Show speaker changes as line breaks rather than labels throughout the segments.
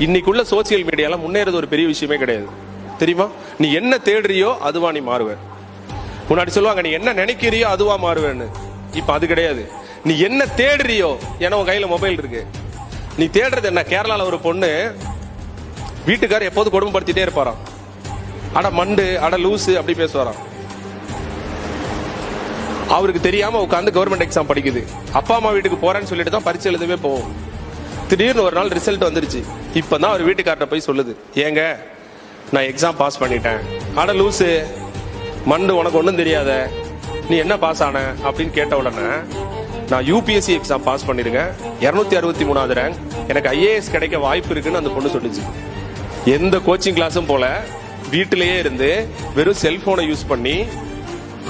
இன்னைக்குள்ள சோசியல் மீடியால முன்னேறது ஒரு பெரிய விஷயமே கிடையாது தெரியுமா? நீ என்ன தேடுறியோ அதுவா நீ மாறுவ. முன்னாடி சொல்லுவாங்க நீ என்ன நினைக்கிறியோ அதுவா மாறுவேன்னு. இப்ப அது கிடையாது. நீ என்ன தேடுறியோ, ஏன்னா உன் கையில மொபைல் இருக்கு. நீ தேடுறது என்ன? கேரளால ஒரு பொண்ணு வீட்டுக்காரர் எப்போது கொடுமைப்படுத்திட்டே இருப்பாராம். அட மண்டு, அட லூசு அப்படி பேசுவாராம். அவருக்கு தெரியாம உட்காந்து கவர்மெண்ட் எக்ஸாம் படிக்குது. அப்பா அம்மா வீட்டுக்கு போறேன்னு சொல்லிட்டு தான் பரிசு எழுதவே போவோம். திடீர்னு ஒரு நாள் ரிசல்ட் வந்துருச்சு. இப்பதான் அவர் வீட்டுக்கார்ட்ட போய் சொல்லுது, ஏங்க நான் எக்ஸாம் பாஸ் பண்ணிட்டேன். அட லூசு மண்டு, உனக்கு ஒன்றும் தெரியாத, நீ என்ன பாஸ் ஆன அப்படின்னு கேட்ட உடனே, நான் யூபிஎஸ்சி எக்ஸாம் பாஸ் பண்ணிருக்கேன், 263வது ரேங்க், எனக்கு ஐஏஎஸ் கிடைக்க வாய்ப்பு இருக்குன்னு அந்த பொண்ணு சொல்லிச்சு. எந்த கோச்சிங் கிளாஸும் போல வீட்டிலேயே இருந்து வெறும் செல்போனை யூஸ் பண்ணி,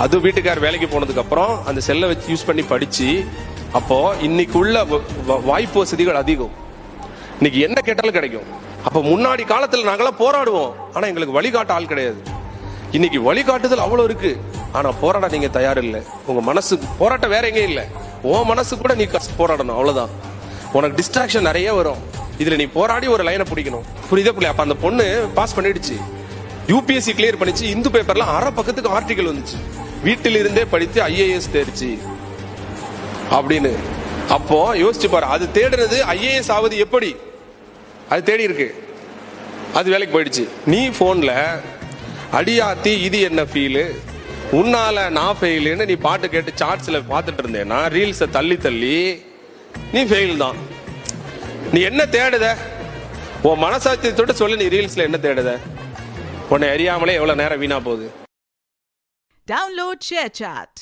அது வீட்டுக்கார் வேலைக்கு போனதுக்கு அப்புறம் அந்த செல்லை வச்சு யூஸ் பண்ணி படிச்சு, அப்போ இன்னைக்கு உள்ள வாய்ப்பு வசதிகள் அதிகம். இன்னைக்கு என்ன கேட்டாலும் கிடைக்கும். அப்ப முன்னாடி காலத்துல நாங்களாம் போராடுவோம், ஆனா எங்களுக்கு வழிகாட்ட ஆள் கிடையாது. இன்னைக்கு வழிகாட்டுதல் அவ்வளவு இருக்கு, ஆனா போராட நீங்க தயார் இல்லை. உங்க மனசு போராட்டம் வேற எங்கே இல்ல, உன் மனசு கூட நீ போராடணும், அவ்வளவுதான். உனக்கு டிஸ்ட்ராக்ஷன் நிறைய வரும், இதுல நீ போராடி ஒரு லைனை பிடிக்கணும். புரியுதா பிள்ளை? அப்ப அந்த பொண்ணு பாஸ் பண்ணிடுச்சு, யூபிஎஸ்சி கிளியர் பண்ணிச்சு. இந்து பேப்பர்ல அரை பக்கத்துக்கு ஆர்டிகல் வந்துச்சு, வீட்டில் இருந்தே படித்து ஐஏஎஸ் தேர்ச்சி அப்படின்னு. அப்போ யோசிச்சு பாரு, அது தேடுறது ஐஏஎஸ் ஆவது எப்படி, அது தேடி இருக்கு, அது வேலைக்கு போயிடுச்சு. நீ போன்ல அடியாத்தி இது என்ன ஃபீலு, உன்னால நான் ஃபெயிலுன்னு நீ பாட்டு கேட்டு சார்ட்ஸ்ல பார்த்துட்டு இருந்தேன்னா, ரீல்ஸை தள்ளி தள்ளி நீ ஃபெயில் தான். நீ என்ன தேடுத? உன் மனசாட்சியத்தோட சொல்லு, நீ ரீல்ஸ்ல என்ன தேடுத? உன்னை அறியாமலே எவ்வளவு நேரம் வீணா போகுது.
Download ShareChat.